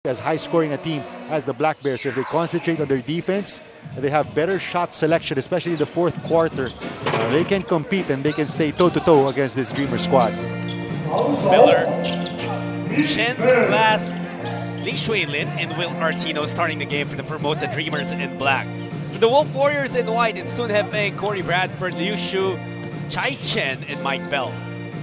as high scoring a team as the Black Bears. So if they concentrate on their defense, they have better shot selection, especially in the fourth quarter. They can compete and they can stay toe-to-toe against this Dreamer squad. Miller, Chen, Glass, Lee Shui Lin, and Will Artino starting the game for the Formosa Dreamers in black. For the Wolf Warriors in white, it's Sun Hefei, Corey Bradford, Liu Shu, Chai Chen, and Mike Bell.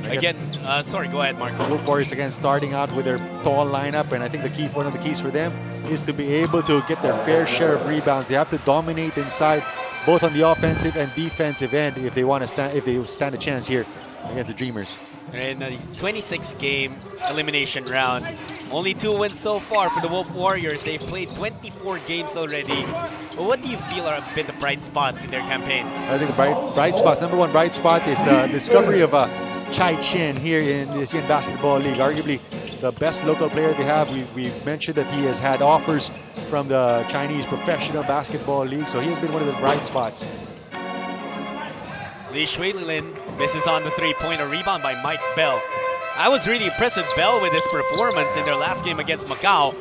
Again, sorry, go ahead, Marco. Wolf Warriors again starting out with their tall lineup, and I think one of the keys for them is to be able to get their fair share of rebounds. They have to dominate inside, both on the offensive and defensive end, if they want to stand a chance here against the Dreamers. In the 26-game elimination round, only 2 wins so far for the Wolf Warriors. They've played 24 games already. But what do you feel are a bit of bright spots in their campaign? I think the bright spots, number one bright spot is the discovery of Chai Chen here in the ASEAN Basketball League. Arguably the best local player they have. We've mentioned that he has had offers from the Chinese Professional Basketball League, so he has been one of the bright spots. Lee Shui Lin misses on the three-pointer, rebound by Mike Bell. I was really impressed with Bell with his performance in their last game against Macau.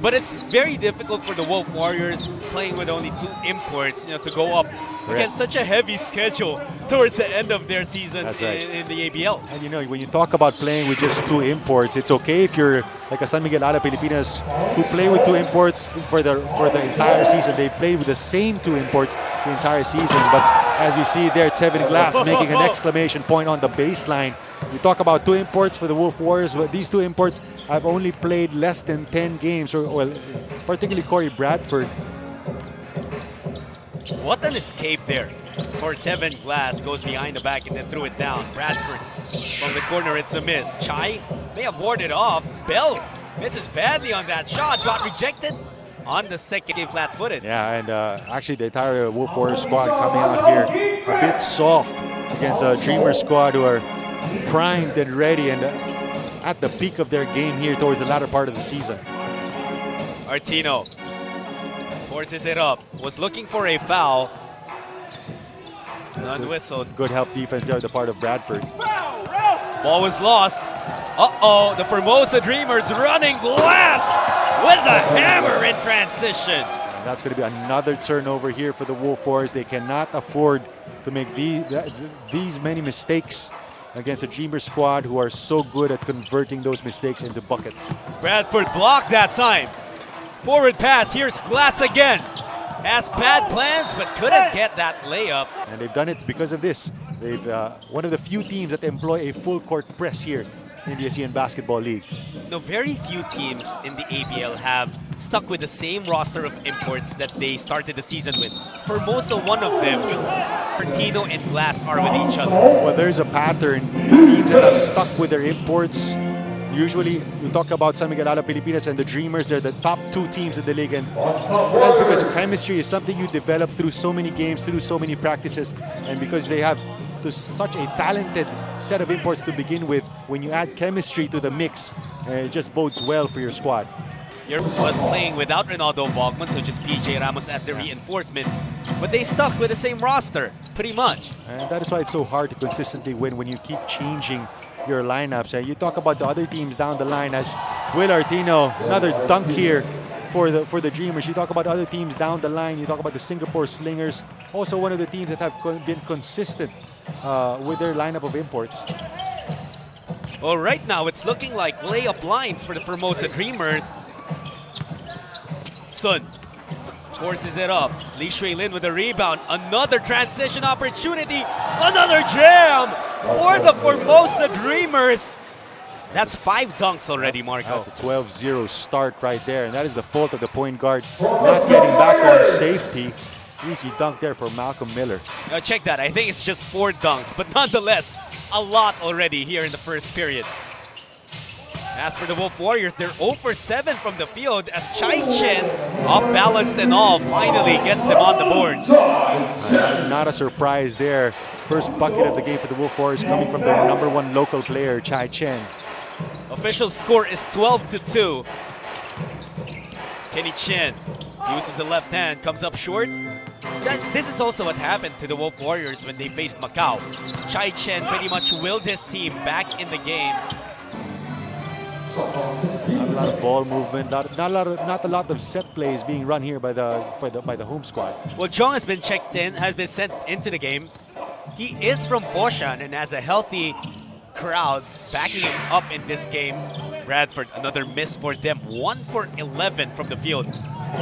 But it's very difficult for the Wolf Warriors playing with only 2 imports, to go up against such a heavy schedule towards the end of their season in the ABL. And when you talk about playing with just 2 imports, it's okay if you're like a San Miguel Ala Pilipinas who play with 2 imports for the entire season. They play with the same 2 imports the entire season. But as you see there, Tevin Glass making an exclamation point on the baseline. You talk about 2 imports for the Wolf Warriors, but these 2 imports have only played less than 10 games, or particularly Corey Bradford. What an escape there for Tevin Glass. Goes behind the back and then threw it down. Bradford from the corner, it's a miss. Chai may have warded off. Bell misses badly on that shot. Got rejected on the second game flat-footed. Yeah, and actually the entire Wolf Warriors squad coming out here a bit soft against a Dreamer squad who are primed and ready and at the peak of their game here towards the latter part of the season. Artino forces it up. Was looking for a foul. Unwhistled. Good help defense there on the part of Bradford. Ball was lost. Uh-oh, the Formosa Dreamers running Glass with the hammer in transition. And that's going to be another turnover here for the Wolf Warriors. They cannot afford to make these many mistakes against a Dreamer squad who are so good at converting those mistakes into buckets. Bradford blocked that time. Forward pass, here's Glass again. Has bad plans, but couldn't get that layup. And they've done it because of this. They've one of the few teams that employ a full court press here in the ASEAN Basketball League. Very few teams in the ABL have stuck with the same roster of imports that they started the season with. Formosa, one of them. Artino and Glass are with each other. Well, there's a pattern. Teams that have stuck with their imports. Usually, you talk about San Miguel Ala Pilipinas and the Dreamers. They're the top 2 teams in the league, and that's because chemistry is something you develop through so many games, through so many practices, and because they have such a talented set of imports to begin with. When you add chemistry to the mix, it just bodes well for your squad. Was playing without Ronaldo Bogman, so just PJ Ramos as the reinforcement. But they stuck with the same roster, pretty much. And that is why it's so hard to consistently win when you keep changing your lineups. And you talk about the other teams down the line, as Will Artino, another dunk here for the Dreamers. You talk about other teams down the line. You talk about the Singapore Slingers, also one of the teams that have been consistent with their lineup of imports. Well, right now it's looking like layup lines for the Formosa Dreamers. Sun forces it up. Lee Shui Lin with a rebound. Another transition opportunity. Another jam for the Formosa Dreamers. That's 5 dunks already, Marco. That's a 12-0 start right there, and that is the fault of the point guard not getting back on safety. Easy dunk there for Malcolm Miller. Check that. I think it's just 4 dunks, but nonetheless, a lot already here in the first period. As for the Wolf Warriors, they're 0 for 7 from the field as Chai Chen, off-balanced and all, finally gets them on the board. Not a surprise there. First bucket of the game for the Wolf Warriors coming from their number 1 local player, Chai Chen. Official score is 12-2. Kenny Chen uses the left hand, comes up short. This is also what happened to the Wolf Warriors when they faced Macau. Chai Chen pretty much willed his team back in the game. Not a lot of ball movement, not a lot of set plays being run here by the home squad. Well, Jong has been sent into the game. He is from Foshan and has a healthy crowd backing him up in this game. Bradford, another miss for them. 1 for 11 from the field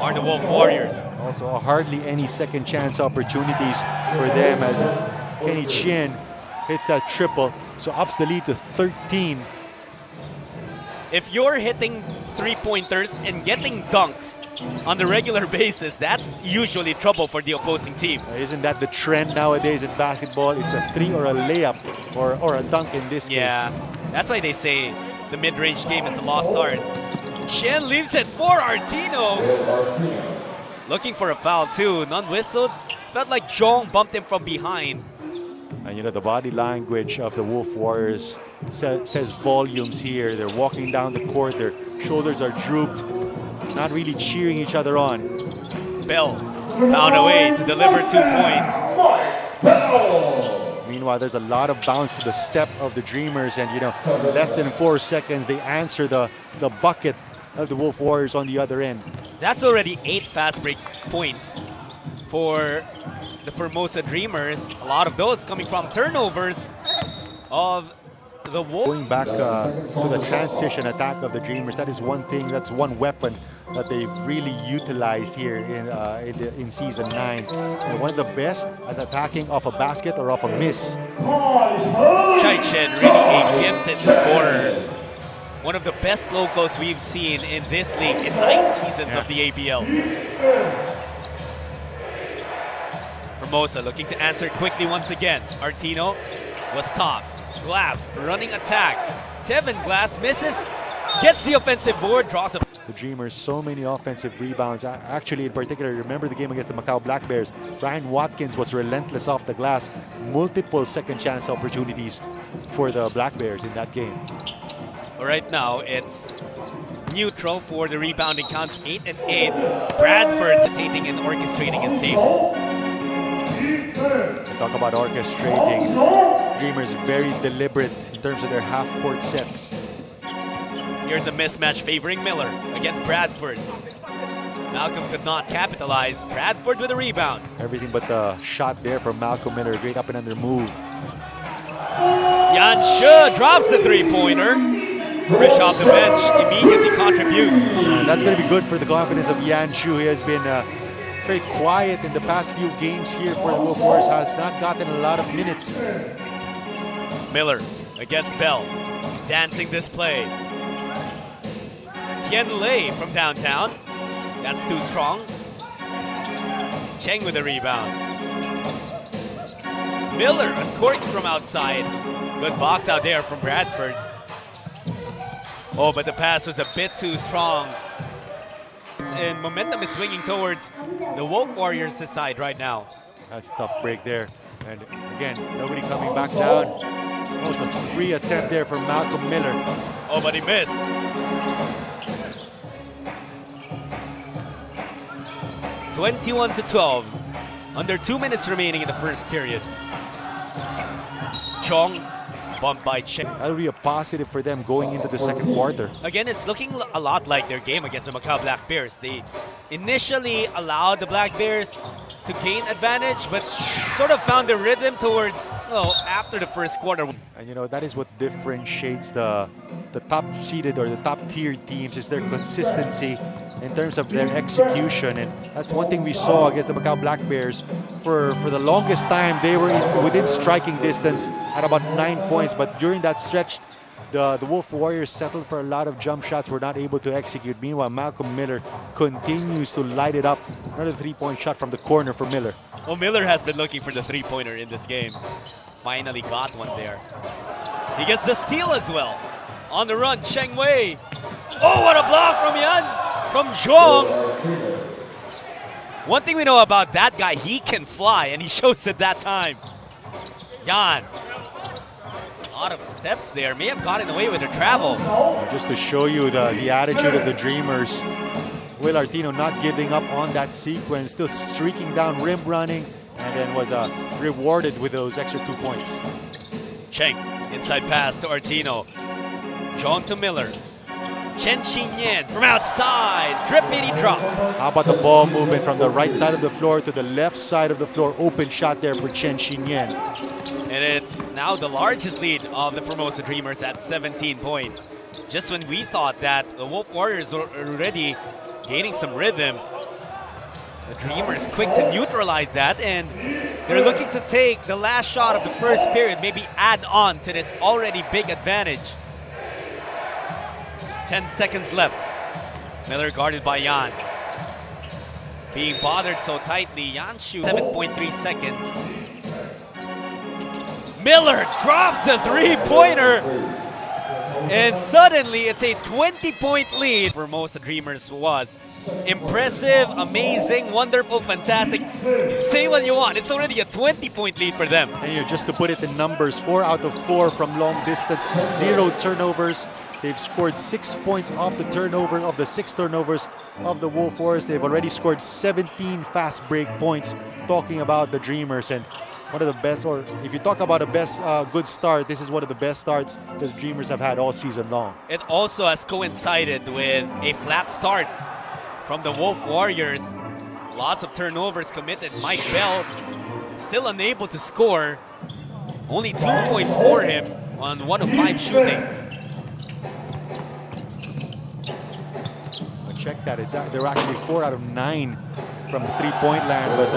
are the Wolf Warriors. Also, hardly any second chance opportunities for them as Kenny Chien hits that triple, so ups the lead to 13. If you're hitting three-pointers and getting dunks on the regular basis, that's usually trouble for the opposing team. Isn't that the trend nowadays in basketball? It's a 3 or a layup or a dunk in this case. Yeah, that's why they say the mid-range game is a lost art. Chien leaves it for Artino. Looking for a foul too. None whistled. Felt like Jong bumped him from behind. And you know, the body language of the Wolf Warriors says volumes here. They're walking down the court, their shoulders are drooped, not really cheering each other on. Bell found a way to deliver 2 points. Meanwhile, there's a lot of bounce to the step of the Dreamers, and you know, in less than 4 seconds, they answer the bucket of the Wolf Warriors on the other end. That's already 8 fast break points for the Formosa Dreamers. A lot of those coming from turnovers of the Wolf. Going back to the transition attack of the Dreamers, that is one thing, that's one weapon that they've really utilized here in Season 9. And one of the best at attacking off a basket or off a miss. Chai Chen, really a gifted scorer. One of the best locals we've seen in this league in 9 seasons of the ABL. Formosa looking to answer quickly once again. Artino was top. Glass running attack. Tevin Glass misses, gets the offensive board, draws a... The Dreamers, so many offensive rebounds. Actually, in particular, remember the game against the Macau Black Bears. Brian Watkins was relentless off the glass. Multiple second chance opportunities for the Black Bears in that game. Right now, it's neutral for the rebounding counts, 8 and 8. Bradford dictating and orchestrating his team. And talk about orchestrating. Dreamers very deliberate in terms of their half-court sets. Here's a mismatch favoring Miller against Bradford. Malcolm could not capitalize. Bradford with a rebound. Everything but the shot there from Malcolm Miller. Great up and under move. Yan Shu drops the three-pointer. Fresh off the bench, immediately contributes. And that's going to be good for the confidence of Yan Shu. He has been very quiet in the past few games here for the Wolf Warriors. Has not gotten a lot of minutes. Miller against Bell. Dancing this play. Tien Lei from downtown. That's too strong. Cheng with a rebound. Miller uncorks from outside. Good box out there from Bradford. Oh, but the pass was a bit too strong. And momentum is swinging towards the Wolf Warriors' side right now. That's a tough break there. And again, nobody coming back down. Almost a free attempt there from Malcolm Miller. Oh, but he missed. (21-12). Under 2 minutes remaining in the first period. Chong bumped by Cheng. That'll be a positive for them going into the second quarter. Again, it's looking a lot like their game against the Macau Black Bears. They initially allowed the Black Bears to gain advantage, but sort of found the rhythm towards, well, after the first quarter. And you know, that is what differentiates the top-seeded or the top-tier teams, is their consistency in terms of their execution. And that's one thing we saw against the Macau Black Bears. For the longest time, they were within striking distance at about 9 points. But during that stretch, the Wolf Warriors settled for a lot of jump shots, were not able to execute. Meanwhile, Malcolm Miller continues to light it up. Another three-point shot from the corner for Miller. Well, Miller has been looking for the three-pointer in this game. Finally got one there. He gets the steal as well. On the run, Cheng Wei. Oh, what a block from Yan! From Zhong. One thing we know about that guy, he can fly, and he shows it that time. Yan. A lot of steps there. May have gotten away with the travel. Just to show you the attitude of the Dreamers. Will Artino not giving up on that sequence, still streaking down, rim running, and then was rewarded with those extra 2 points. Cheng, inside pass to Artino. John to Miller. Chen Xinyan from outside. Drip midi drop. How about the ball movement from the right side of the floor to the left side of the floor? Open shot there for Chen Xinyan. And it's now the largest lead of the Formosa Dreamers at 17 points. Just when we thought that the Wolf Warriors were already gaining some rhythm, the Dreamers quick to neutralize that, and they're looking to take the last shot of the first period, maybe add on to this already big advantage. 10 seconds left. Miller guarded by Yan. Being bothered so tightly, Yan shoots 7.3 seconds. Miller drops a three-pointer, and suddenly it's a 20-point lead. Formosa Dreamers was impressive, amazing, wonderful, fantastic. Say what you want, it's already a 20-point lead for them. And just to put it in numbers, 4 out of 4 from long distance, 0 turnovers. They've scored 6 points off the turnover of the 6 turnovers of the Wolf Warriors. They've already scored 17 fast break points. Talking about the Dreamers, and one of the best, or if you talk about a best good start, this is one of the best starts the Dreamers have had all season long. It also has coincided with a flat start from the Wolf Warriors. Lots of turnovers committed. Mike Bell still unable to score. Only 2 points for him on 1 of 5 shooting. Check that, they're actually 4 out of 9 from three-point land, but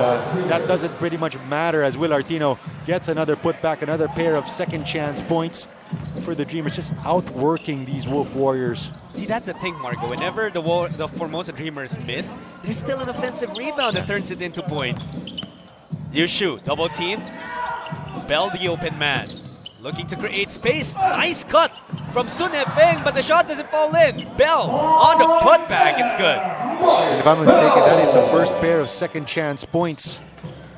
that doesn't pretty much matter as Will Artino gets another putback, another pair of second chance points for the Dreamers, just outworking these Wolf Warriors. See, that's the thing, Marco. Whenever the Formosa Dreamers miss, there's still an offensive rebound that turns it into points. Yushu, double team. Bell the open man. Looking to create space. Nice cut from Sun Hefeng, but the shot doesn't fall in. Bell on the putback. It's good. And if I'm mistaken, that is the first pair of second chance points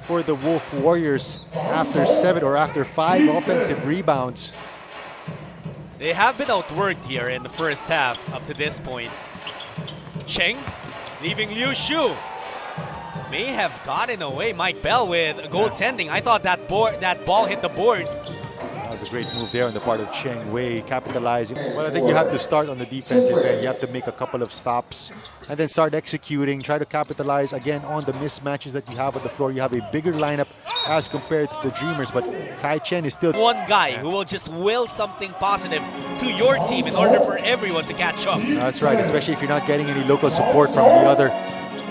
for the Wolf Warriors after 7 or after 5 offensive rebounds. They have been outworked here in the first half up to this point. Cheng leaving Liu Shu. May have gotten away Mike Bell with goaltending. I thought that ball hit the board. That was a great move there on the part of Cheng Wei, capitalizing. Well, I think you have to start on the defensive end. You have to make a couple of stops and then start executing. Try to capitalize again on the mismatches that you have on the floor. You have a bigger lineup as compared to the Dreamers, but Kai Chen is still one guy who will just will something positive to your team in order for everyone to catch up. That's right, especially if you're not getting any local support from the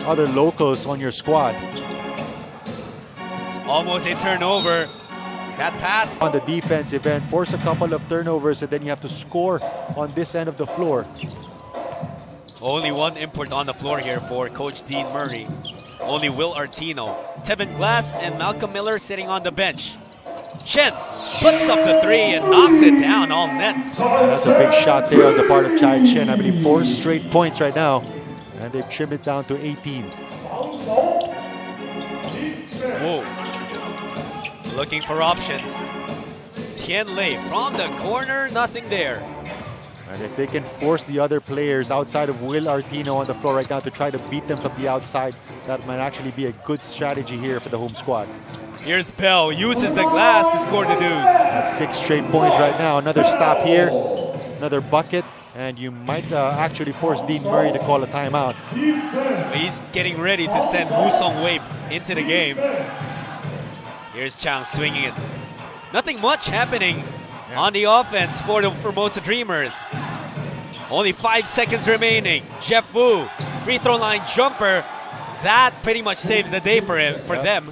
other locals on your squad. Almost a turnover. That pass on the defensive end, force a couple of turnovers, and then you have to score on this end of the floor. Only one import on the floor here for Coach Dean Murray. Only Will Artino. Tevin Glass and Malcolm Miller sitting on the bench. Chen puts up the 3 and knocks it down all net. That's a big shot there on the part of Chai Chen. I believe 4 straight points right now, and they've trimmed it down to 18. Whoa. Looking for options. Tian Lei from the corner, nothing there. And if they can force the other players outside of Will Artino on the floor right now to try to beat them from the outside, that might actually be a good strategy here for the home squad. Here's Bell, uses the glass to score the deuce. That's 6 straight points right now. Another stop here, another bucket, and you might actually force Dean Murray to call a timeout. He's getting ready to send Woo Song Wei into the game. Here's Chang swinging it. Nothing much happening on the offense for the Formosa Dreamers. Only 5 seconds remaining. Jeff Wu, free throw line jumper. That pretty much saves the day for them.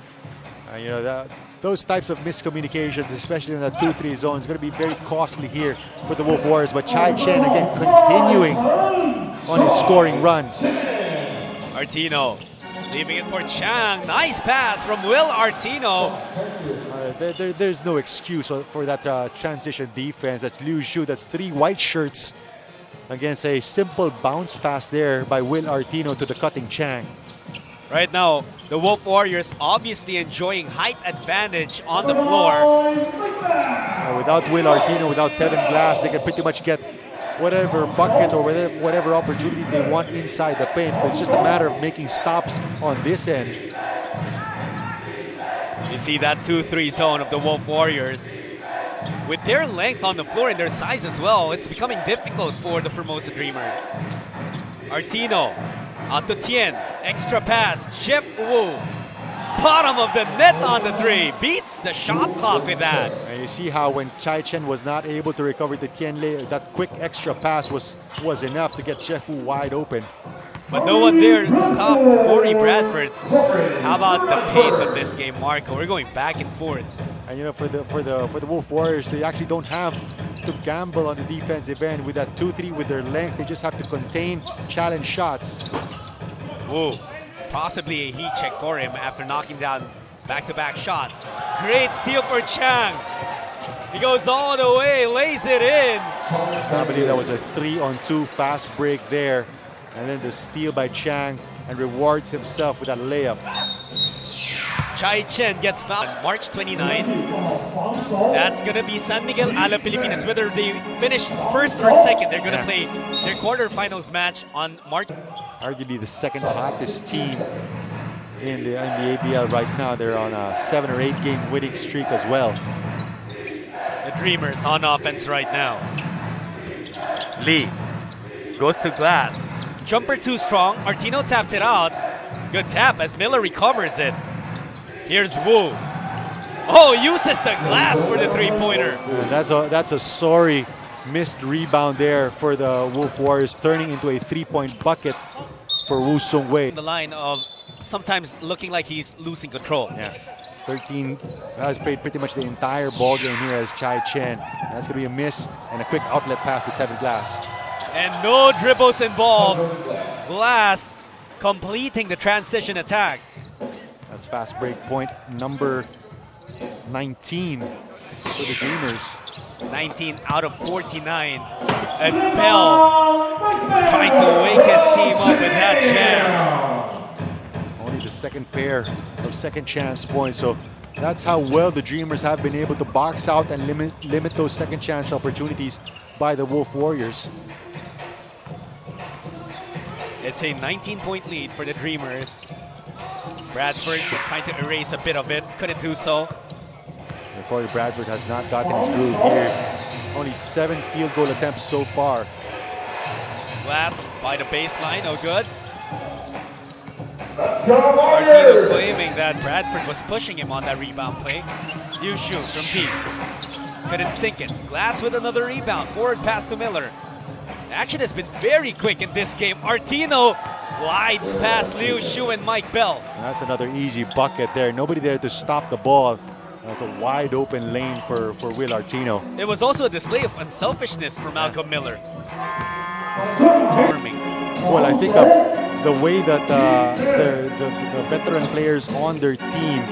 You know, those types of miscommunications, especially in the 2-3 zone, is going to be very costly here for the Wolf Warriors. But Chai Chen again continuing on his scoring run. Artino leaving it for Chang. Nice pass from Will Artino. There's no excuse for that transition defense. That's Liu Shu. That's 3 white shirts against a simple bounce pass there by Will Artino to the cutting Chang. Right now, the Wolf Warriors obviously enjoying height advantage on the floor. Without Will Artino, without Tevin Glass, they can pretty much get whatever bucket or whatever opportunity they want inside the paint. But it's just a matter of making stops on this end. You see that 2-3 zone of the Wolf Warriors. With their length on the floor and their size as well, it's becoming difficult for the Formosa Dreamers. Artino, out to Tien, extra pass, Jeff Wu. Bottom of the net on the three, beats the shot clock with that. And you see how when Chai Chen was not able to recover the Tien Lei, that quick extra pass was enough to get Jeff Wu wide open. But no one there to stop Corey Bradford. How about the pace of this game, Marco? We're going back and forth. And you know, for the Wolf Warriors, they actually don't have to gamble on the defensive end with that 2-3 with their length. They just have to contain challenge shots. Whoa, possibly a heat check for him after knocking down back-to-back shots. Great steal for Chang. He goes all the way, lays it in. I believe that was a 3-on-2 fast break there. And then the steal by Chang, and rewards himself with that layup. Chai Chen gets fouled on March 29. That's going to be San Miguel Ala Pilipinas. Whether they finish first or second, they're going to play their quarterfinals match on March. Arguably the second hottest team in the ABL right now. They're on a 7 or 8 game winning streak as well. The Dreamers on offense right now. Lee goes to glass. Jumper too strong. Artino taps it out. Good tap as Miller recovers it. Here's Wu. Oh, uses the glass for the three-pointer. That's a sorry missed rebound there for the Wolf Warriors, turning into a 3-point bucket for Woo Sung Wei. The line of sometimes looking like he's losing control. Yeah. 13 has played pretty much the entire ball game here as Chai Chen. That's going to be a miss and a quick outlet pass to Tevin Glass. And no dribbles involved. Glass completing the transition attack. That's fast break point number 19 for the Dreamers. 19 out of 49. And Bell trying to wake his team up with that jam. Only the second pair of second chance points. So that's how well the Dreamers have been able to box out and limit those second chance opportunities by the Wolf Warriors. It's a 19-point lead for the Dreamers. Bradford trying to erase a bit of it. Couldn't do so. Corey Bradford has not gotten his groove here. Only 7 field goal attempts so far. Glass by the baseline, no good. Artino claiming that Bradford was pushing him on that rebound play. Liu Shu from deep. Couldn't sink it. Glass with another rebound. Forward pass to Miller. Action has been very quick in this game. Artino glides past Liu Shu and Mike Bell. That's another easy bucket there. Nobody there to stop the ball. That's a wide open lane for Will Artino. It was also a display of unselfishness from Malcolm Miller. Well, I think the way that the veteran players on their team,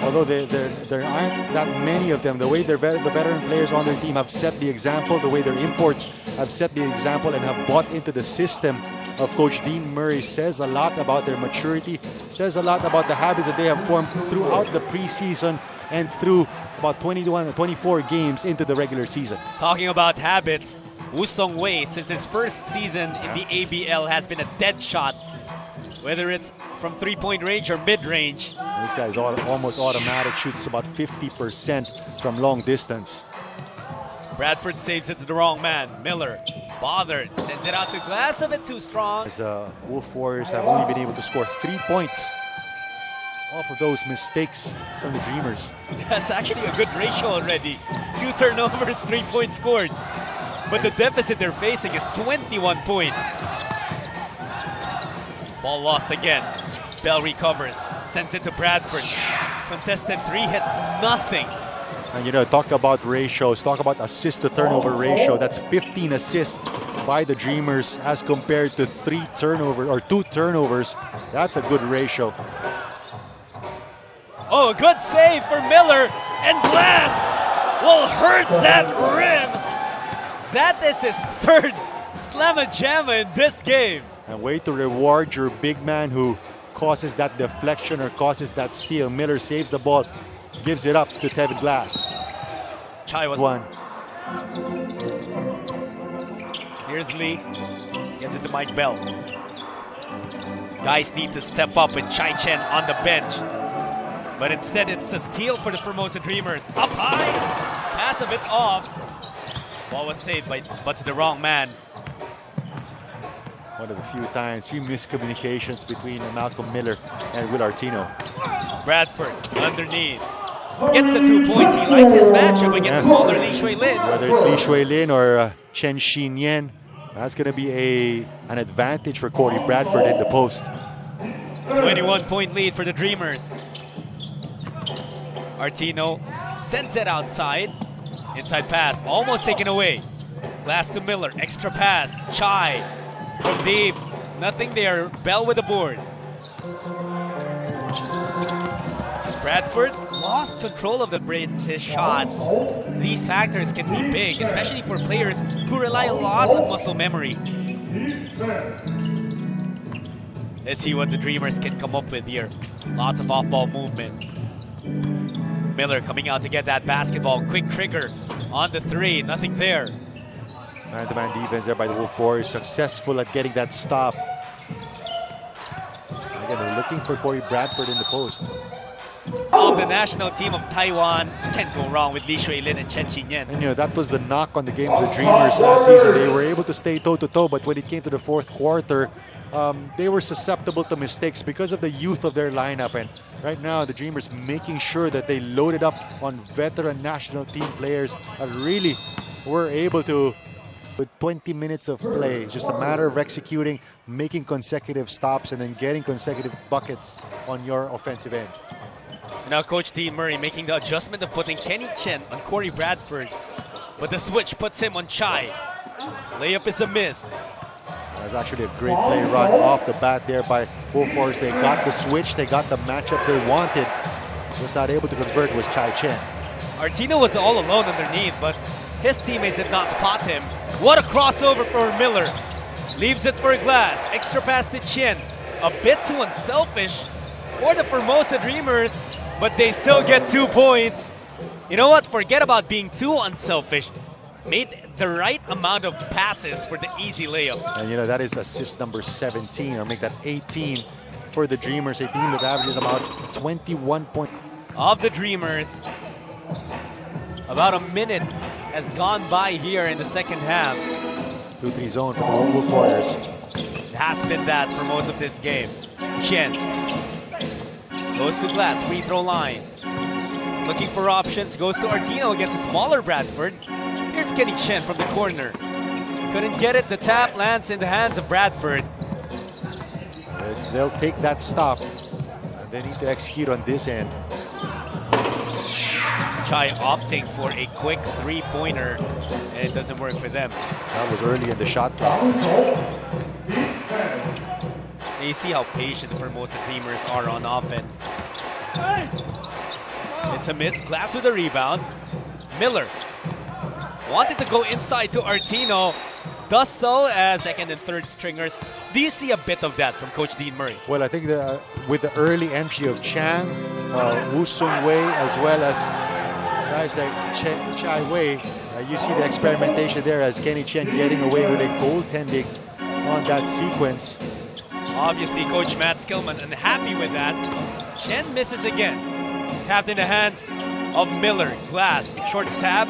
although there aren't that many of them, the way the veteran players on their team have set the example, the way their imports have set the example and have bought into the system of Coach Dean Murray says a lot about their maturity, says a lot about the habits that they have formed throughout the preseason and through about 21 or 24 games into the regular season. Talking about habits, Woo Sung Wei, since his first season in the ABL, has been a dead shot, whether it's from three-point range or mid-range. This guy's almost automatic, shoots about 50% from long distance. Bradford saves it to the wrong man. Miller, bothered, sends it out to Glass, a bit too strong. As the Wolf Warriors have only been able to score 3 points off of those mistakes from the Dreamers. That's actually a good ratio already. 2 turnovers, 3 points scored. But the deficit they're facing is 21 points. Ball lost again. Bell recovers, sends it to Bradford. Contested 3 hits, nothing. And you know, talk about ratios, talk about assist to turnover ratio. That's 15 assists by the Dreamers as compared to 2 turnovers. That's a good ratio. Oh, a good save for Miller, and Glass will hurt that rim. That is his 3rd slamma-jamma in this game. And way to reward your big man who causes that deflection or causes that steal. Miller saves the ball, gives it up to Tevin Glass. Chai was one. Here's Lee, gets it to Mike Bell. Guys need to step up with Chai Chen on the bench. But instead, it's a steal for the Formosa Dreamers. Up high, pass a bit off. Ball was saved, but to the wrong man. One of the few miscommunications between Malcolm Miller and Will Artino. Bradford underneath. Gets the 2 points. He likes his matchup against smaller Li Shui Lin. Whether it's Li Shui Lin or Chen Xin-yen, that's going to be an advantage for Corey Bradford in the post. 21-point lead for the Dreamers. Artino sends it outside. Inside pass, almost taken away. Glass to Miller, extra pass. Chai from deep. Nothing there. Bell with the board. Bradford lost control of the British shot. These factors can be big, especially for players who rely a lot on muscle memory. Let's see what the Dreamers can come up with here. Lots of off-ball movement. Miller coming out to get that basketball. Quick trigger on the three. Nothing there. Man-to-man defense there by the Wolf Warriors. Successful at getting that stop. Again, they're looking for Corey Bradford in the post. Of the national team of Taiwan, can't go wrong with Li Shui Lin and Chen Xin-yen. And that was the knock on the game of the Dreamers last season. They were able to stay toe-to-toe, but when it came to the fourth quarter, they were susceptible to mistakes because of the youth of their lineup. And right now, the Dreamers making sure that they loaded up on veteran national team players that really were able to, with 20 minutes of play, it's just a matter of executing, making consecutive stops, and then getting consecutive buckets on your offensive end. Now Coach Dean Murray making the adjustment of putting Kenny Chen on Corey Bradford. But the switch puts him on Chai. Layup is a miss. That's actually a great play run off the bat there by Wolf Warriors. They got the switch, they got the matchup they wanted. Was not able to convert was Chai Chen. Artino was all alone underneath, but his teammates did not spot him. What a crossover for Miller. Leaves it for Glass. Extra pass to Chen. A bit too unselfish for the Formosa Dreamers, but they still get 2 points. You know what? Forget about being too unselfish. Made the right amount of passes for the easy layup. And that is assist number 17, or make that 18 for the Dreamers, a team that averages about 21 points. Of the Dreamers, about a minute has gone by here in the second half. 2-3 zone for the Wolf Warriors. It has been that for most of this game. Chen goes to Glass, free throw line. Looking for options, goes to Artino against a smaller Bradford. Here's Kenny Chen from the corner. Couldn't get it, the tap lands in the hands of Bradford. They'll take that stop. And they need to execute on this end. Chai opting for a quick three-pointer, and it doesn't work for them. That was early in the shot clock. And you see how patient the Formosa Dreamers are on offense. It's a miss. Glass with a rebound. Miller wanted to go inside to Artino. Does so as second and third stringers. Do you see a bit of that from Coach Dean Murray? Well, I think with the early entry of Chan, Woo Sung Wei, as well as guys like Chai Wei, you see the experimentation there as Kenny Chen getting away with a goaltending on that sequence. Obviously, Coach Matt Skillman unhappy with that. Chen misses again. Tapped in the hands of Miller. Glass, short stab,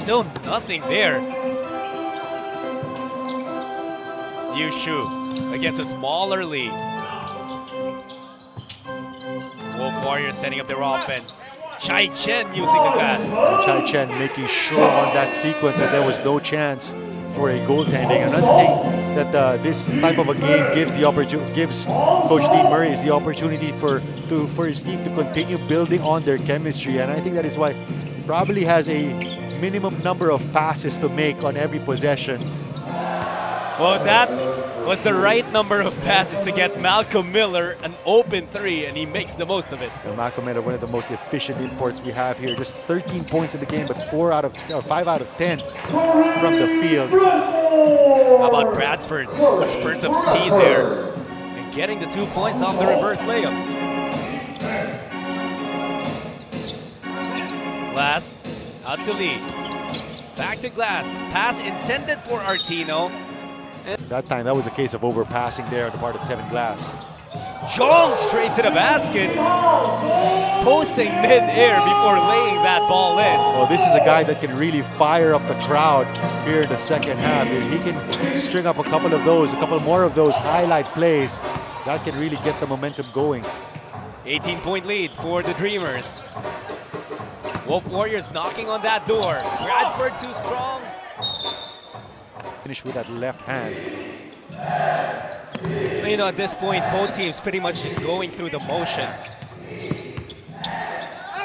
still nothing there. Yushu against a smaller lead. Wolf Warriors setting up their offense. Chai Chen using the glass. And Chai Chen making sure on that sequence that there was no chance for a goaltending. Another thing that this type of a game gives Coach Dean Murray is the opportunity for his team to continue building on their chemistry, and I think that is why he probably has a minimum number of passes to make on every possession. Well, that was the right number of passes to get Malcolm Miller an open three, and he makes the most of it. And Malcolm Miller, one of the most efficient imports we have here. Just 13 points in the game, but 5 out of 10 from the field. How about Bradford? A spurt of speed there. And getting the 2 points off the reverse layup. Glass out to Lee. Back to Glass. Pass intended for Artino. That time, that was a case of overpassing there on the part of Tevin Glass. Jong straight to the basket. Posting mid-air before laying that ball in. Well, this is a guy that can really fire up the crowd here in the second half. If he can string up a couple more of those highlight plays, that can really get the momentum going. 18-point lead for the Dreamers. Wolf Warriors knocking on that door. Bradford too strong. Finish with that left hand. You know, at this point, both teams pretty much just going through the motions.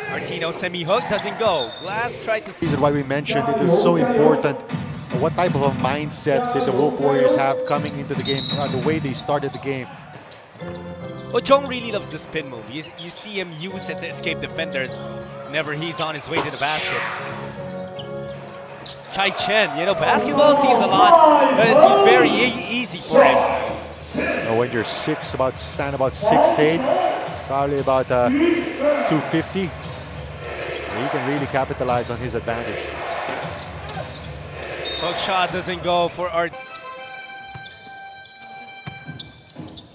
Martino semi-hook doesn't go. Glass tried to... The reason why we mentioned it is so important. What type of a mindset did the Wolf Warriors have coming into the game, the way they started the game? Well, Jong really loves the spin move. You see him use it to escape defenders whenever he's on his way to the basket. Chai Chen, you know, basketball seems it seems very easy for him. When you're stand about 6'8", probably about 250, he can really capitalize on his advantage. Hook shot doesn't go for Art.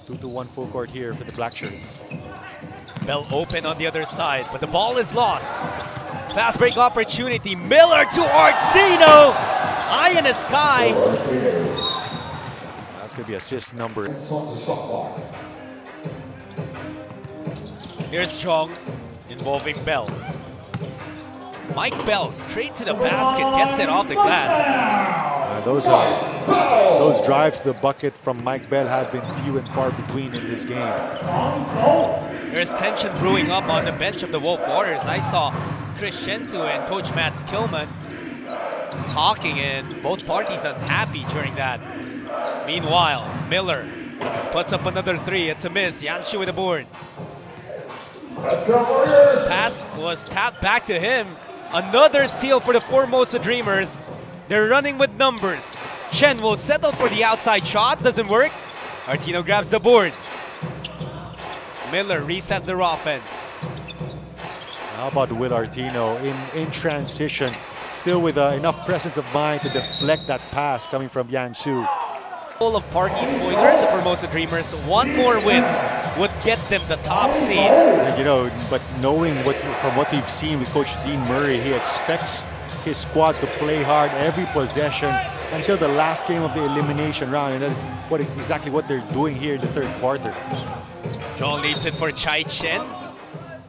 2-1 full court here for the Black Shirts. Bell open on the other side, but the ball is lost. Fast break opportunity. Miller to Artino. Eye in the sky. That's going to be assist number. Here's Jong involving Bell. Mike Bell straight to the basket, gets it off the glass. Those drives to the bucket from Mike Bell have been few and far between in this game. There's tension brewing up on the bench of the Wolf Warriors. I saw Chris Shentu and Coach Matt Skillman talking, and both parties unhappy during that. Meanwhile, Miller puts up another three. It's a miss. Yanshu with the board. Pass was tapped back to him. Another steal for the Formosa Dreamers. They're running with numbers. Chen will settle for the outside shot. Doesn't work. Artino grabs the board. Miller resets their offense. How about Will Artino in transition, still with enough presence of mind to deflect that pass coming from Yanshu. Full of party spoilers, the Formosa Dreamers. One more win would get them the top seed. And, you know, but knowing from what we've seen with Coach Dean Murray, he expects his squad to play hard every possession until the last game of the elimination round, and that's exactly what they're doing here in the third quarter. Jong leaves it for Chai Chen.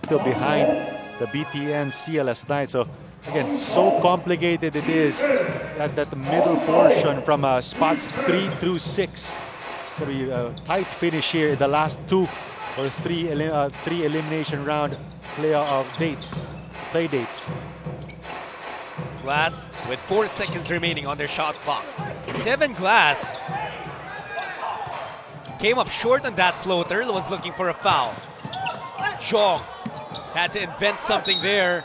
Still behind the BTN CLS Knights. So again, so complicated it is at that middle portion from spots 3 through 6. It's going to be a tight finish here in the last three elimination round play dates. Glass with 4 seconds remaining on their shot clock. Tevin Glass came up short on that floater, was looking for a foul. Jong had to invent something there.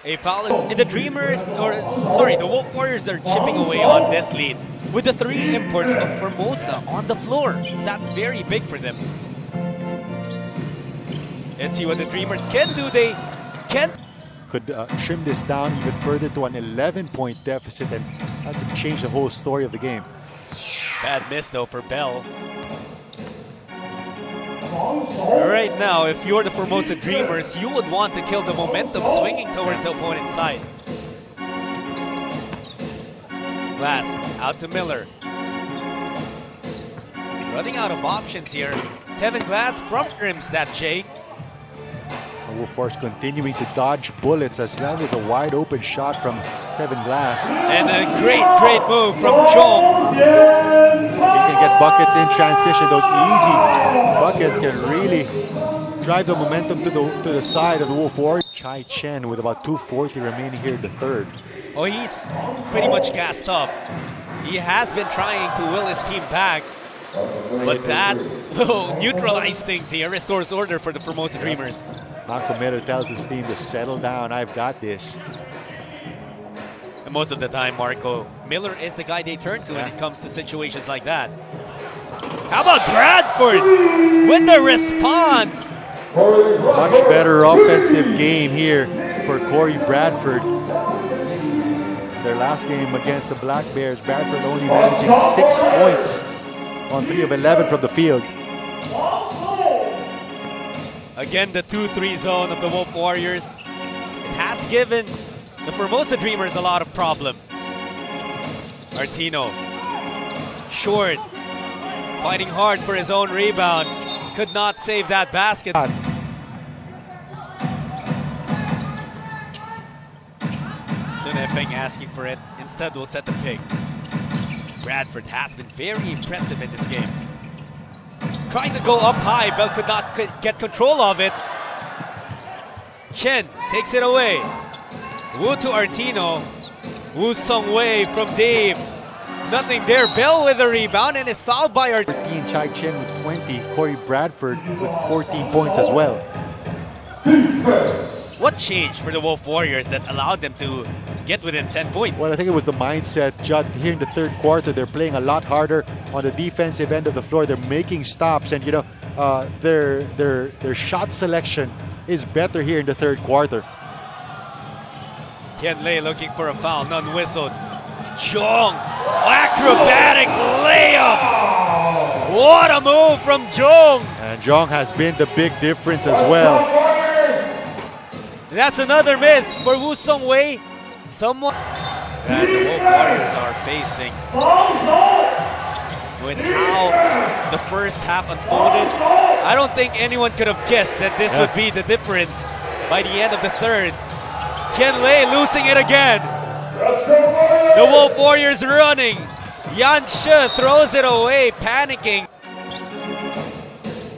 A foul. And the Dreamers, the Wolf Warriors are chipping away on this lead with the 3 imports of Formosa on the floor. So that's very big for them. Let's see what the Dreamers can do. They can't. Could trim this down even further to an 11-point deficit, and that could change the whole story of the game. Bad miss though for Bell. Right now, if you're the Formosa Dreamers, you would want to kill the momentum swinging towards the opponent's side. Glass out to Miller. Running out of options here. Tevin Glass from Grimstad, Jake. Wolf Warriors continuing to dodge bullets as that is a wide open shot from Tevin Glass. And a great move from Jong. He can get buckets in transition. Those easy buckets can really drive the momentum to the side of the Wolf Warriors. Chai Chen with about 2:40 remaining here in the third. Oh, he's pretty much gassed up. He has been trying to will his team back, but that will neutralize things here. Restores order for the Formosa Dreamers. Marco Miller tells his team to settle down. I've got this. And most of the time, Marco Miller is the guy they turn to when it comes to situations like that. How about Bradford with the response? Much better offensive game here for Corey Bradford. Their last game against the Black Bears, Bradford only managing 6 points on 3 of 11 from the field. Again, the 2-3 zone of the Wolf Warriors. It has given the Formosa Dreamers a lot of problem. Artino, short, fighting hard for his own rebound. Could not save that basket. Sunefeng asking for it. Instead, will set the pick. Bradford has been very impressive in this game. Trying to go up high, Bell could not get control of it. Chen takes it away. Wu to Artino. Wu Sung Wei from Dave. Nothing there. Bell with a rebound and is fouled by Artino. 13, Chai Chen with 20, Corey Bradford with 14 points as well. What changed for the Wolf Warriors that allowed them to get within 10 points? Well, I think it was the mindset, Judd. Here in the third quarter, they're playing a lot harder on the defensive end of the floor. They're making stops, and you know, their shot selection is better here in the third quarter. Tian Lei looking for a foul, none whistled. Jong, acrobatic layup. What a move from Jong. And Jong has been the big difference as well. That's another miss for Wu Sung Wei. Someone that the Wolf Warriors are facing. With how the first half unfolded, I don't think anyone could have guessed that this would be the difference by the end of the third. Tian Lei losing it again. The Wolf Warriors running. Yan She throws it away, panicking.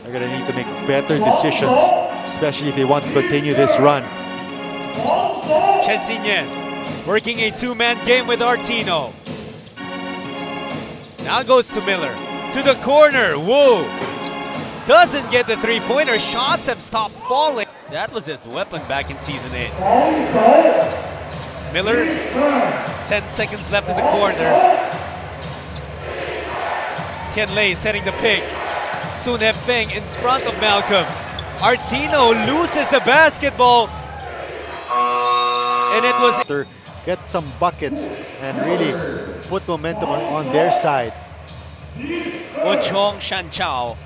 They're going to need to make better decisions, especially if they want to continue this run. Chen Xinyan working a two-man game with Artino. Now goes to Miller. To the corner. Wu doesn't get the three-pointer. Shots have stopped falling. That was his weapon back in Season 8. Miller, 10 seconds left in the corner. Tian Lei setting the pick. Sunefeng in front of Malcolm. Artino loses the basketball. And it was... Get some buckets and really put momentum on their side. Chong Shan Chao,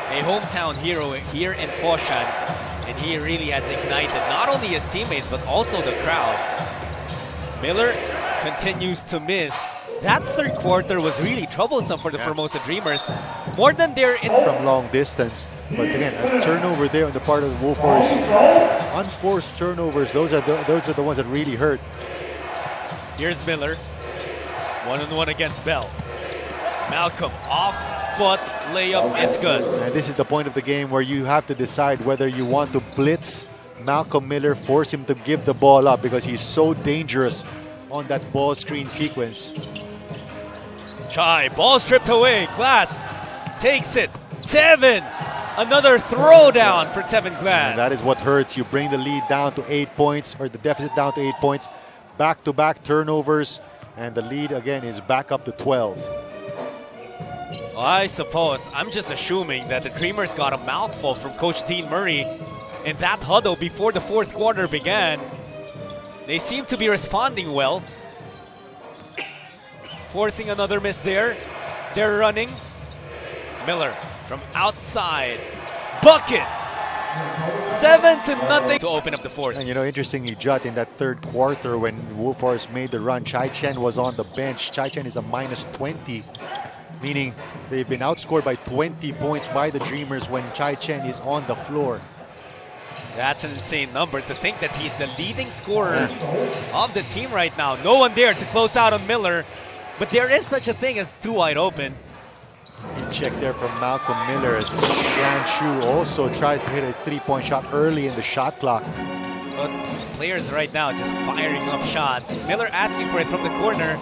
a hometown hero here in Foshan, and he really has ignited not only his teammates but also the crowd. Miller continues to miss. That third quarter was really troublesome for the Formosa Dreamers, more than they're in from long distance. But again, a turnover there on the part of the Wolf Warriors. Unforced turnovers, those are the ones that really hurt. Here's Miller, one-on-one against Bell. Malcolm, off foot layup, it's good. And this is the point of the game where you have to decide whether you want to blitz Malcolm Miller, force him to give the ball up because he's so dangerous on that ball screen sequence. Chai, ball stripped away. Glass takes it. Tevin, another throwdown for Tevin Glass. And that is what hurts. You bring the lead down to 8 points, or the deficit down to 8 points. Back-to-back turnovers, and the lead again is back up to 12. Well, I suppose I'm just assuming that the Dreamers got a mouthful from Coach Dean Murray in that huddle before the fourth quarter began. They seem to be responding well. Forcing another miss there. They're running. Miller from outside. Bucket! 7-0 to open up the fourth. And you know, interestingly, Judd, in that third quarter when Wolf Warriors made the run, Chai Chen was on the bench. Chai Chen is a -20, meaning they've been outscored by 20 points by the Dreamers when Chai Chen is on the floor. That's an insane number to think that he's the leading scorer of the team right now. No one there to close out on Miller, but there is such a thing as too wide open. Check there from Malcolm Miller as Yan Shu also tries to hit a three-point shot early in the shot clock. But players right now just firing up shots. Miller asking for it from the corner.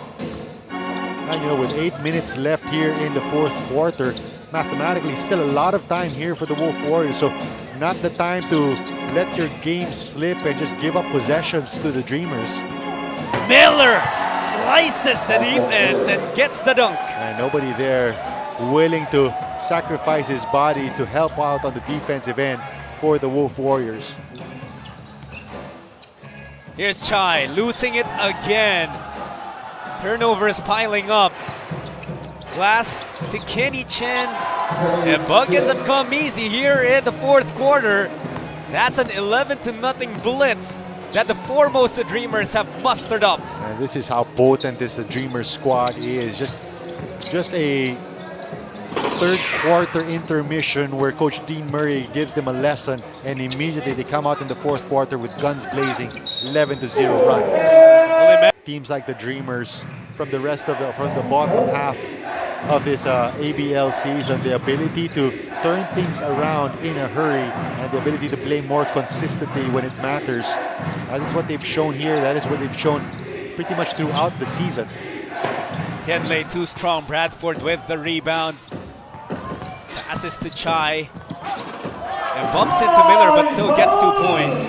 Now, you know, with 8 minutes left here in the fourth quarter, mathematically still a lot of time here for the Wolf Warriors. So not the time to let your game slip and just give up possessions to the Dreamers. Miller slices the defense and gets the dunk. And nobody there willing to sacrifice his body to help out on the defensive end for the Wolf Warriors. Here's Chai losing it again. Turnovers piling up. Glass to Kenny Chen. And buckets have come easy here in the fourth quarter. That's an 11-0 blitz that the Formosa Dreamers have mustered up. And this is how potent this Dreamers squad is. Just a third quarter intermission where Coach Dean Murray gives them a lesson, and immediately they come out in the fourth quarter with guns blazing, 11-0 run. Teams like the Dreamers from the bottom half of this ABL season, the ability to turn things around in a hurry and the ability to play more consistently when it matters. That is what they've shown here. That is what they've shown pretty much throughout the season. Kenley too strong. Bradford with the rebound. Passes to Chai. And bumps into Miller but still gets 2 points.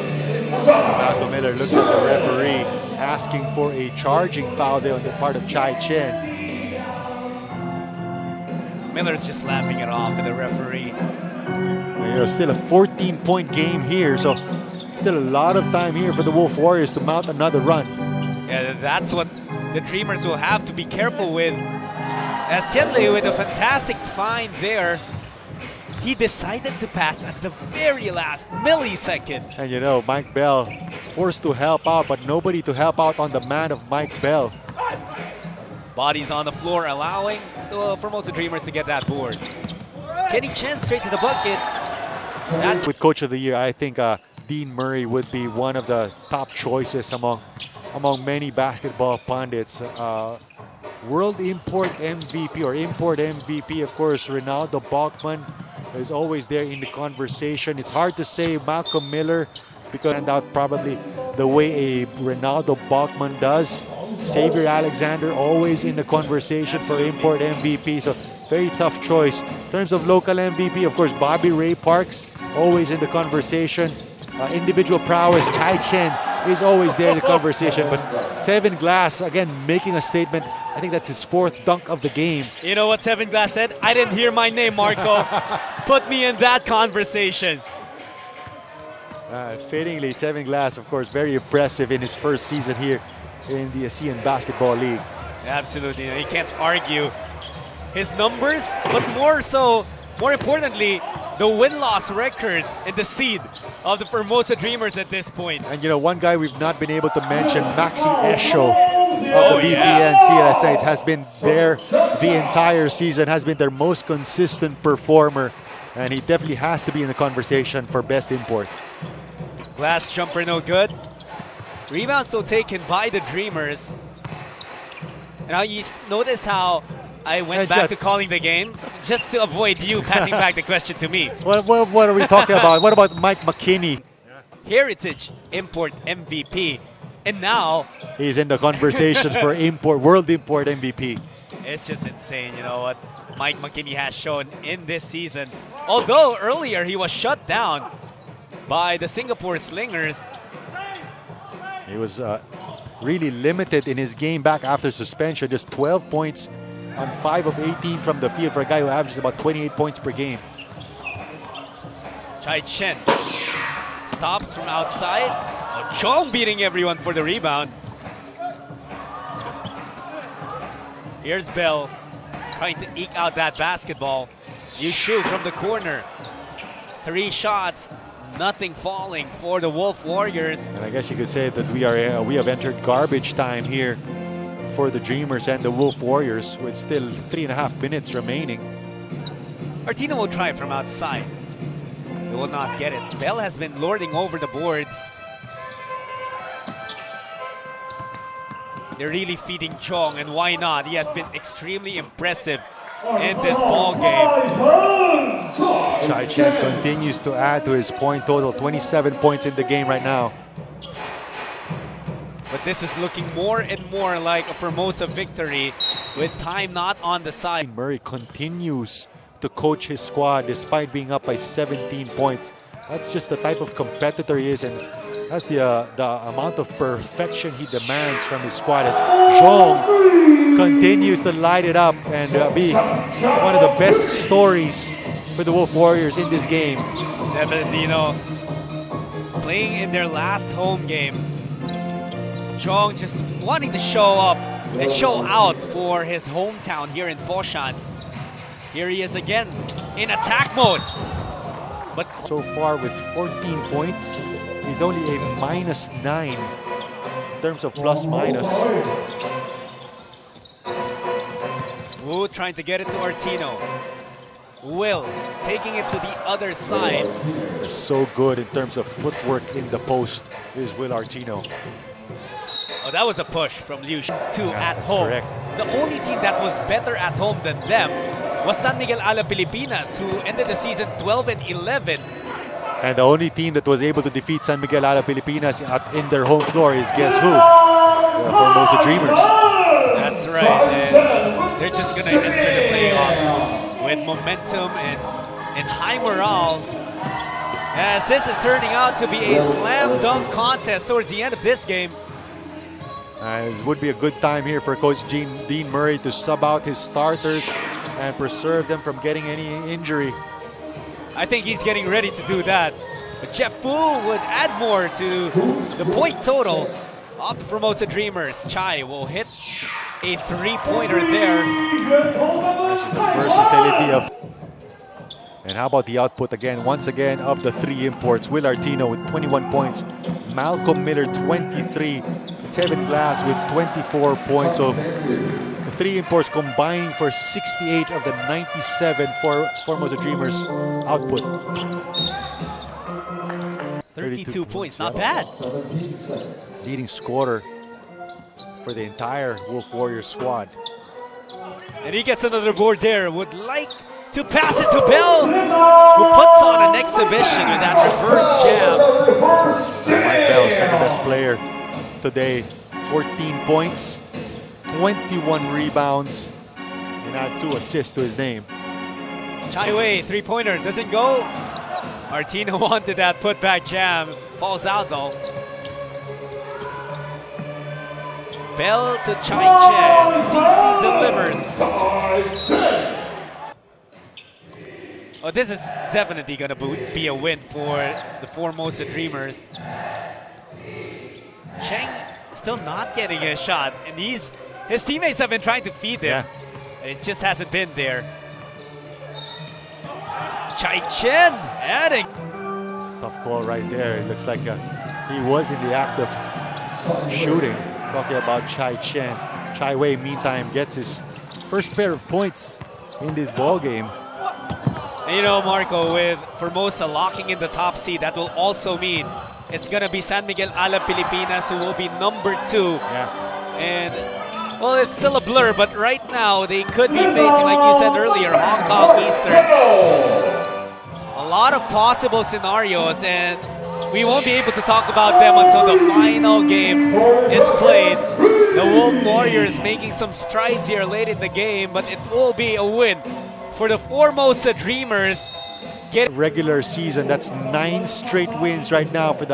Malcolm Miller looks at the referee asking for a charging foul there on the part of Chai Chen. Miller's just laughing it off at the referee. You know, still a 14-point game here, so still a lot of time here for the Wolf Warriors to mount another run. Yeah, that's what the Dreamers will have to be careful with. As Tianlei with a fantastic find there, he decided to pass at the very last millisecond. And you know, Mike Bell forced to help out, but nobody to help out on the man of Mike Bell. Bodies on the floor, allowing the Formosa Dreamers to get that board. Kenny Chen straight to the bucket. With Coach of the Year, I think Dean Murray would be one of the top choices among many basketball pundits. World Import MVP or Import MVP, of course, Ronaldo Bachman is always there in the conversation. It's hard to say Malcolm Miller because and out probably the way a Ronaldo Bachman does. Xavier Alexander always in the conversation for Import MVP, so very tough choice. In terms of local MVP, of course, Bobby Ray Parks always in the conversation. Individual prowess, Chai Chen is always there in the conversation, but Tevin Glass again making a statement. I think that's his fourth dunk of the game. You know what Tevin Glass said? I didn't hear my name, Marco. Put me in that conversation. Fittingly, Tevin Glass, of course, very impressive in his first season here in the ASEAN Basketball League. Absolutely, you can't argue his numbers, but more importantly, the win-loss record and the seed of the Formosa Dreamers at this point. And you know, one guy we've not been able to mention, Maxi Esho of the BTN CLSA, has been there the entire season, has been their most consistent performer, and he definitely has to be in the conversation for best import. Glass jumper no good. Rebound still taken by the Dreamers. And now you notice how I went back to calling the game just to avoid you passing back the question to me. What are we talking about? What about Mike McKinney? Heritage Import MVP. And now he's in the conversation for World Import MVP. It's just insane, you know what Mike McKinney has shown in this season. Although earlier he was shut down by the Singapore Slingers. He was really limited in his game back after suspension. Just 12 points on 5 of 18 from the field for a guy who averages about 28 points per game. Chai Chen stops from outside. Oh, Chong beating everyone for the rebound. Here's Bell trying to eke out that basketball. Yushu from the corner. 3 shots. Nothing falling for the Wolf Warriors. And I guess you could say that we have entered garbage time here for the Dreamers and the Wolf Warriors with still 3.5 minutes remaining. Artino will try from outside. He will not get it. Bell has been lording over the boards. They're really feeding Chong, and why not? He has been extremely impressive in this ball game. Chai Chen continues to add to his point total, 27 points in the game right now. But this is looking more and more like a Formosa victory with time not on the side. Murray continues to coach his squad despite being up by 17 points. That's just the type of competitor he is, and that's the amount of perfection he demands from his squad as Zhong continues to light it up and be one of the best stories for the Wolf Warriors in this game. Definitely, you know, playing in their last home game, Zhong just wanting to show up and show out for his hometown here in Foshan. Here he is again in attack mode. But So far with 14 points, he's only a -9 in terms of plus-minus. Wu trying to get it to Artino. Will taking it to the other side. They're so good in terms of footwork in the post is Will Artino. Oh, that was a push from Liu to at That's home. correct. The only team that was better at home than them was San Miguel Ala Pilipinas, who ended the season 12-11. And the only team that was able to defeat San Miguel Ala Pilipinas in their home floor is, guess who? The Formosa Dreamers. That's right. And they're just going to enter the playoffs with momentum and high morale, as this is turning out to be a slam dunk contest towards the end of this game. It would be a good time here for Coach Dean Murray to sub out his starters and preserve them from getting any injury. I think he's getting ready to do that. But Jeff Fu would add more to the point total of the Formosa Dreamers. Chai will hit a three-pointer there. This is the versatility of... And how about the output again, once again, of the three imports. Will Artino with 21 points. Malcolm Miller, 23. Tevin Glass with 24 points. So the three imports combining for 68 of the 97 for Formosa Dreamers output. 32 points, not bad. Leading scorer for the entire Wolf Warriors squad. And he gets another board there. Would like to pass it to Bell, who puts on an exhibition with that reverse jab. Mike Bell, second best player today. 14 points, 21 rebounds, and add 2 assists to his name. Chai Wei, three-pointer, doesn't go. Artino wanted that put-back jam. Falls out though. Bell to Chai Chen. CC delivers. Oh, this is definitely going to be a win for the Formosa Dreamers. Cheng still not getting a shot, and his teammates have been trying to feed him. Yeah. It just hasn't been there. Chai Chen adding. Tough call right there. It looks like he was in the act of shooting. Talking about Chai Chen. Chai Wei, meantime, gets his first pair of points in this ball game. And you know, Marco, with Formosa locking in the top seed, that will also mean it's going to be San Miguel Ala Pilipinas who will be number 2. Yeah. And, well, it's still a blur, but right now they could be facing, like you said earlier, Hong Kong Eastern. A lot of possible scenarios, and we won't be able to talk about them until the final game is played. The Wolf Warriors making some strides here late in the game, but it will be a win for the Formosa Dreamers. Regular season, that's 9 straight wins right now for the